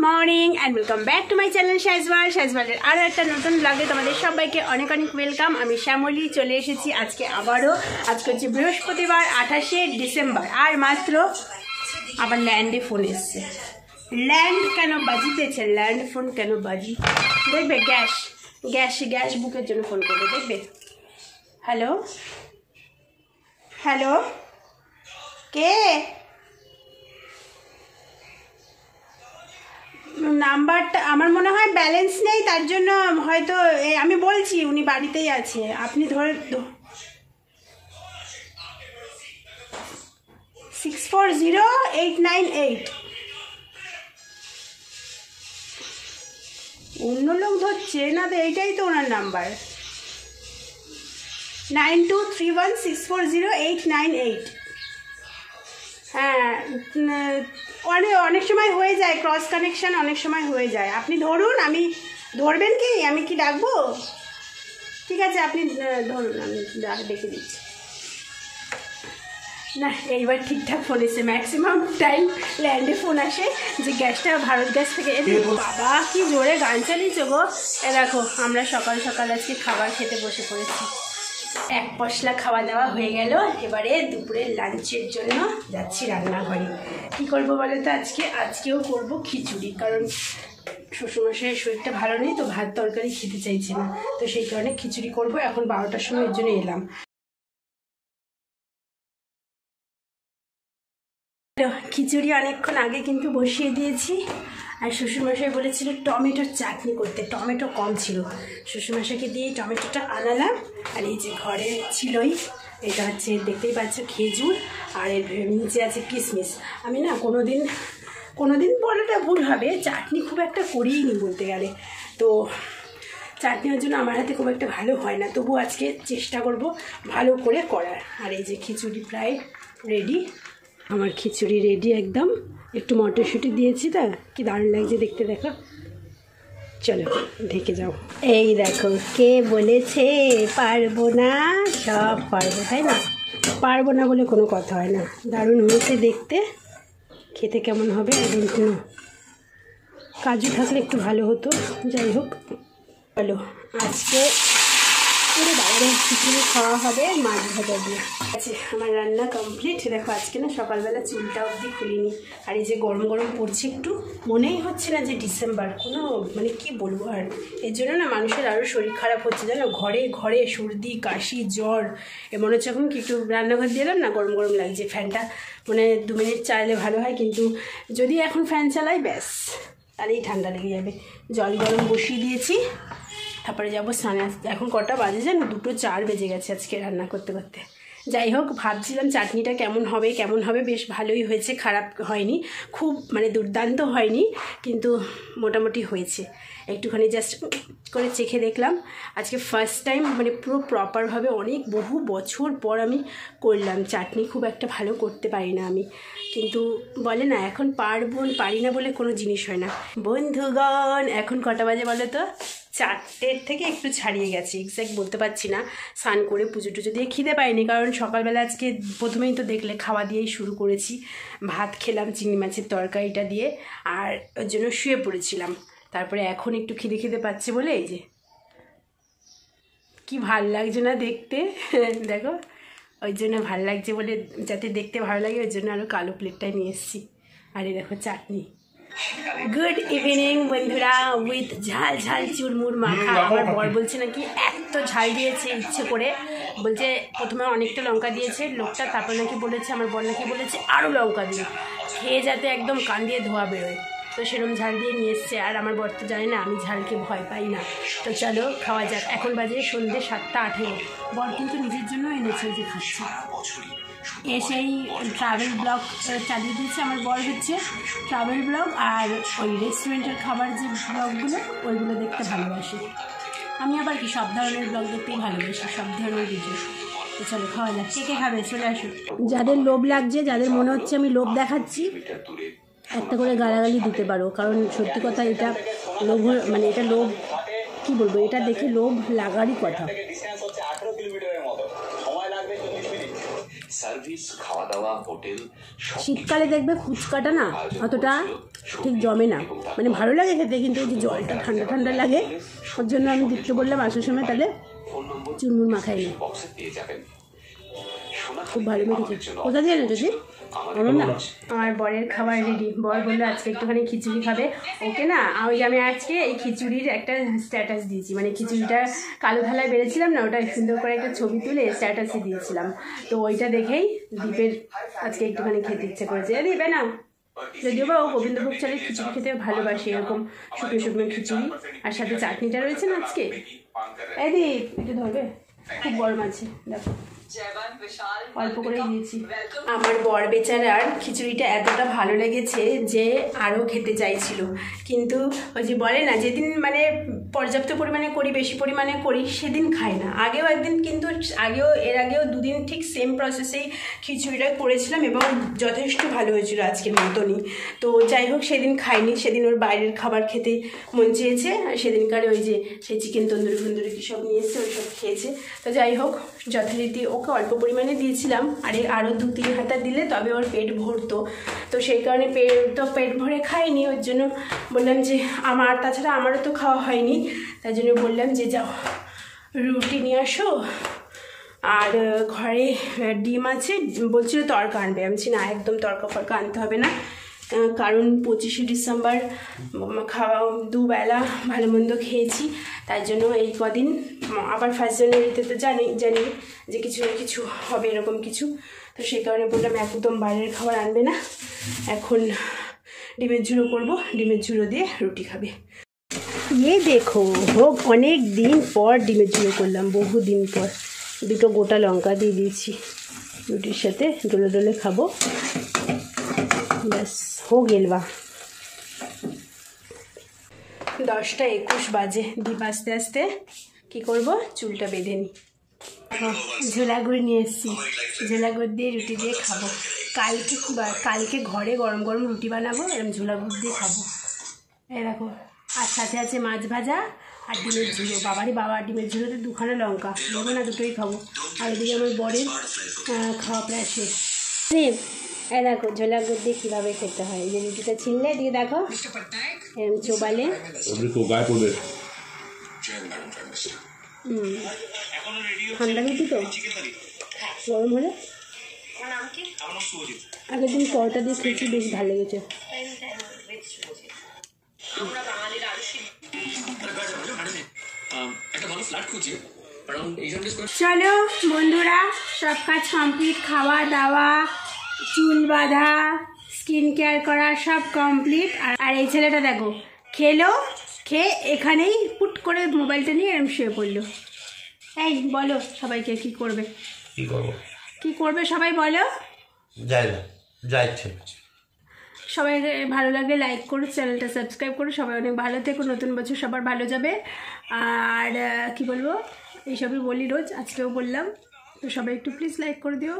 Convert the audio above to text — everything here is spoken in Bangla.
Morning and welcome back to my channel শাইজওয়ালের আরও একটা নতুন ব্লগে তোমাদের সবাইকে অনেক অনেক ওয়েলকাম। আমি শ্যামলী চলে এসেছি আজকে আবারও। আজকে হচ্ছে বৃহস্পতিবার 28শে ডিসেম্বর। আর মাত্র আবার ল্যান্ডে ফোন এসছে। ল্যান্ড কেন বাজিতেছে, ল্যান্ড ফোন কেন বাজি দেখবে? গ্যাস বুকের জন্য ফোন করবে দেখবে। হ্যালো হ্যালো, কে? নাম্বারটা আমার মনে হয় ব্যালেন্স নেই, তার জন্য হয়তো আমি বলছি উনি বাড়িতেই আছে, আপনি ধরে 640898। অন্য লোক ধরছে না তো, এইটাই তো ওনার নাম্বার, 9231640898। হ্যাঁ, অনেক সময় হয়ে যায় ক্রস কানেকশান, অনেক সময় হয়ে যায়। আপনি ধরুন, আমি ধরবেন কি? আমি কি ডাকবো? ঠিক আছে, আপনি ধরুন, আমি ডেকে দিচ্ছি। না, এইবার ঠিকঠাক ফোন এসে। ম্যাক্সিমাম টাইম ল্যান্ডে ফোন আসে যে গ্যাসটা ভারত গ্যাস থেকে। বাবা কি জোরে গান চালিয়েছে গো। দেখো, আমরা সকাল সকাল আজকে খাবার খেতে বসে পড়েছি। এক পশলা খাওয়া দাওয়া হয়ে গেল। এবারে দুপুরের লাঞ্চের জন্য যাচ্ছি রান্নাঘরে। কী করবো বলো তো? আজকেও করবো খিচুড়ি, কারণ শ্বশুরমশাইয়ের শরীরটা ভালো নেই তো, ভাত তরকারি খেতে চাইছে না, তো সেই কারণে খিচুড়ি করবো। এখন 12টার সময় এর জন্য এলাম। খিচুড়ি অনেকক্ষণ আগে কিন্তু বসিয়ে দিয়েছি। আর শ্বশুরমশাই বলেছিল টমেটোর চাটনি করতে, টমেটো কম ছিল। শ্বশুরমশাইকে দিয়ে টমেটোটা আনালাম। আর এই যে ঘরে ছিলই, এটা হচ্ছে দেখতেই পাচ্ছ খেজুর, আর এর নিচে আছে কিশমিশ। আমি না কোনোদিন বলাটা ভুল হবে, চাটনি খুব একটা করিই নি বলতে গেলে। তো চাটনির জন্য আমার হাতে খুব একটা ভালো হয় না, তবু আজকে চেষ্টা করব ভালো করে করার। আর এই যে খিচুড়ি প্রায় রেডি, আমার খিচুড়ি রেডি একদম। একটু মটরশুঁটি দিয়েছি, তা কি দারুণ লাগছে দেখতে। দেখো, চলো ঢেকে যাও। এই দেখো, কে বলেছে পারবো না? সব পারবো, তাই না? পারবো না বলে কোনো কথা হয় না। দারুণ হয়েছে দেখতে, খেতে কেমন হবে একদম। কোনো কাজু থাকলে একটু ভালো হতো, যাই হোক। চলো, আজকে পুরো বাইরে খিচুড়ি খাওয়া হবে মাছ ভাজা দিয়ে। আচ্ছা, আমার রান্না কমপ্লিট। দেখো, আজকে না সকালবেলা চুলটা অবধি খুলিনি। আর এই যে গরম গরম পড়ছে, একটু মনেই হচ্ছে না যে ডিসেম্বর, কোনো মানে কি বলবো। আর এর জন্য না মানুষের আরও শরীর খারাপ হচ্ছে, জানো। ঘরে ঘরে সর্দি কাশি জ্বর। মনে হচ্ছে এখন কি একটু রান্নাঘর দিলাম না, গরম গরম লাগছে। ফ্যানটা মানে 2 মিনিট চাইলে ভালো হয়, কিন্তু যদি এখন ফ্যান চালাই ব্যাস তাহলেই ঠান্ডা লেগে যাবে। জল গরম বসিয়ে দিয়েছি, তারপরে যাবো স্নানে। এখন কটা বাজে জানো? 2:04 বেজে গেছে আজকে রান্না করতে করতে। যাই হোক, ভাবছিলাম চাটনিটা কেমন হবে। বেশ ভালোই হয়েছে, খারাপ হয়নি, খুব মানে দুর্দান্ত হয়নি, কিন্তু মোটামুটি হয়েছে। একটুখানি জাস্ট করে চেখে দেখলাম। আজকে ফার্স্ট টাইম মানে পুরো প্রপারভাবে অনেক বহু বছর পর আমি করলাম চাটনি। খুব একটা ভালো করতে পারি না আমি, কিন্তু বলে না এখন পারি না বলে কোনো জিনিস হয় না। বন্ধুগণ, এখন কটা বাজে বলো তো? 4টের থেকে একটু ছাড়িয়ে গেছে, এক্স্যাক্ট বলতে পারছি না। স্নান করে পুজো টুজো দিয়ে খিদে পাইনি, কারণ সকালবেলা আজকে প্রথমেই তো দেখলে খাওয়া দিয়েই শুরু করেছি। ভাত খেলাম চিংড়ি মাছের তরকারিটা দিয়ে, আর ওর জন্য শুয়ে পড়েছিলাম। তারপরে এখন একটু খিদে পাচ্ছে বলে এই যে কি ভাল লাগছে না দেখতে। দেখো, ওই জন্য ভাল লাগছে বলে, যাতে দেখতে ভালো লাগে ওই জন্য আরও কালো প্লেটটাই নিয়ে এসেছি। আর এই দেখো চাটনি। গুড ইভিনিং বন্ধুরা, উইথ ঝাল ঝাল চুরমুর মাখা। আমার বর বলছে নাকি এত ঝাল দিয়েছে ইচ্ছে করে, বলছে প্রথমে অনেকটা লঙ্কা দিয়েছে লোকটা, তারপর নাকি বলেছে, আমার বর নাকি বলেছে আরও লঙ্কা দিয়ে, খেয়ে যাতে একদম কান দিয়ে ধোয়া বেরোয়। তো সেরকম ঝাল দিয়ে নিয়ে এসছে। আর আমার বর তো জানে না আমি ঝালকে ভয় পাই না। তো চলো খাওয়া যাক। এখন বাজে সন্ধ্যে 7:18। বর কিন্তু নিজের জন্য এনেছে, যে খাচ্ছে। এসেই ট্রাভেল ব্লগ চালিয়ে দিয়েছে আমার বর, হচ্ছে ট্রাভেল ব্লগ আর ওই রেস্টুরেন্টের খাবার যে ব্লগগুলো, ওইগুলো দেখতে ভালোবাসি। আমি আবার কি সব ধরনের ব্লগ দেখতেই ভালোবাসি, সব ধরনের ভিডিও। তো চলো খাওয়া যাক। কে খাবে চলে আসো। যাদের লোভ লাগছে, যাদের মনে হচ্ছে আমি লোভ দেখাচ্ছি, একটা করে গালাগালি দিতে পারো, কারণ সত্যি কথা এটা লোভ, মানে এটা লোভ কি বলবো, এটা দেখে লোভ লাগারই কথা। শীতকালে দেখবে ফুচকাটা না অতটা ঠিক জমে না, মানে ভালো লাগে খেতে, কিন্তু এই যে জলটা ঠান্ডা ঠান্ডা লাগে, ওর জন্য আমি দিতে বললাম আসার সময় তাহলে চুনমুন মাখাই নি। খুব ভালো মেখেছে। কোথা দিয়ে যদি না আমার বরের খাবার রেডি। বর বললো আজকে একটুখানি খিচুড়ি খাবে। ওকে না আমি আজকে এই খিচুড়ির একটা স্ট্যাটাস দিয়েছি, মানে খিচুড়িটা কালো থালায় বেড়েছিলাম না, ওটা সুন্দর করে একটা ছবি তুলে স্ট্যাটাসে দিয়েছিলাম। তো ওইটা দেখেই দীপের আজকে একটুখানি খেতে ইচ্ছে করেছে। দিবে না, যদিও বা ও গোবিন্দভোগ চালের খিচুড়ি খেতে ভালোবাসে, এরকম শুকনো শুকনো খিচুড়ি, আর সাথে চাটনিটা রয়েছে না আজকে। এই দীপ একটু ধরবে, খুব গরম আছে দেখো, অল্প করে দিয়েছি। আমার বর বেচারার খিচুড়িটা এতটা ভালো লেগেছে যে আরও খেতে চাইছিল, কিন্তু ওই যে বলে না যেদিন মানে পর্যাপ্ত পরিমাণে করি, বেশি পরিমাণে করি, সেদিন খাই না। আগেও একদিন কিন্তু এর আগেও দুদিন ঠিক সেম প্রসেসেই খিচুড়িটা করেছিলাম এবং যথেষ্ট ভালো হয়েছিল আজকের মতনই। তো যাই হোক সেদিন খাইনি, সেদিন ওর বাইরের খাবার খেতে মন চেয়েছে, আর সেদিনকার ওই যে সেই চিকেন তন্দুরি ফন্দুরি কী সব নিয়ে এসছে ওই সব খেয়েছে। তো যাই হোক যথারীতি ওকে অল্প পরিমাণে দিয়েছিলাম, আরও 2-3 হাতা দিলে তবে ওর পেট ভরতো। তো সেই কারণে পেট ভরে খাইনি, ওর জন্য বললাম যে তাছাড়া আমারও তো খাওয়া হয়নি, তাই জন্য বললাম যে যাও রুটি নিয়ে আসো, আর ঘরে ডিম আছে, বলছিল তড়কা আনবে। আমি না একদম তড়কা ফড়কা আনতে হবে না, কারণ 25শে ডিসেম্বর খাওয়া দুবেলা ভালো মন্দ খেয়েছি, তাই জন্য এই কদিন আবার 1 জানুয়ারিতে তো জানি যে কিছু না কিছু হবে এরকম কিছু। তো সেই কারণে বললাম একদম বাইরের খাবার আনবে না, এখন ডিমের ঝুড়ো করবো, ডিমের ঝুড়ো দিয়ে রুটি খাবে। দেখো অনেক দিন পর ডিমের ঝুড়ো করলাম, বহুদিন পর। 2টো গোটা লঙ্কা দিয়ে দিয়েছি, রুটির সাথে ডলে ডলে খাবো, ব্যাস হো গেলবা। 10টা 21 বাজে। দীপ আস্তে আস্তে কী করবো, চুলটা বেঁধে নিই। ঝোলা গুড় নিয়ে এসেছি, ঝোলা গুড় দিয়ে রুটি দিয়ে খাবো। কালকে ঘরে গরম গরম রুটি বানাবো, এরকম ঝোলা গুড় দিয়ে খাবো। এই দেখো, আর সাথে আছে মাছ ভাজা আর ডিমের ঝুড়ো। বাবা ডিমের ঝুড়োতে 2খানা লঙ্কা নেবো না, দুটোই খাবো। আর এদিকে আমার বরের খাওয়া প্রায় শেষ। এই দেখো ঝোলা গুড় দিয়ে কীভাবে খেতে হয়। এই যে রুটিটা ছিনলে এদিকে দেখো এরকম চোবালে, ঠান্ডা রুটি তো গরম হলে। আগের দিন পরোটা দিয়ে খেয়েছি, বেশ ভালো লেগেছে। চলো বন্ধুরা, সব কাজ কমপ্লিট, খাওয়া দাওয়া, চুল বাঁধা, স্কিন কেয়ার করা সব কমপ্লিট। আর এই ছেলেটা দেখো খেয়ে এখানেই পুট করে মোবাইলটা নিয়ে এরম শুয়ে পড়লো। এই বলো সবাইকে কি করবে সবাই বলো। সবাই ভালো লাগলে লাইক করো, চ্যানেলটা সাবস্ক্রাইব করো। সবাই অনেক ভালো থেকো, নতুন বছর সবার ভালো যাবে। আর কি বলবো, এইসবই বলি রোজ, আজকেও বললাম। তো সবাই একটু প্লিজ লাইক করে দিও।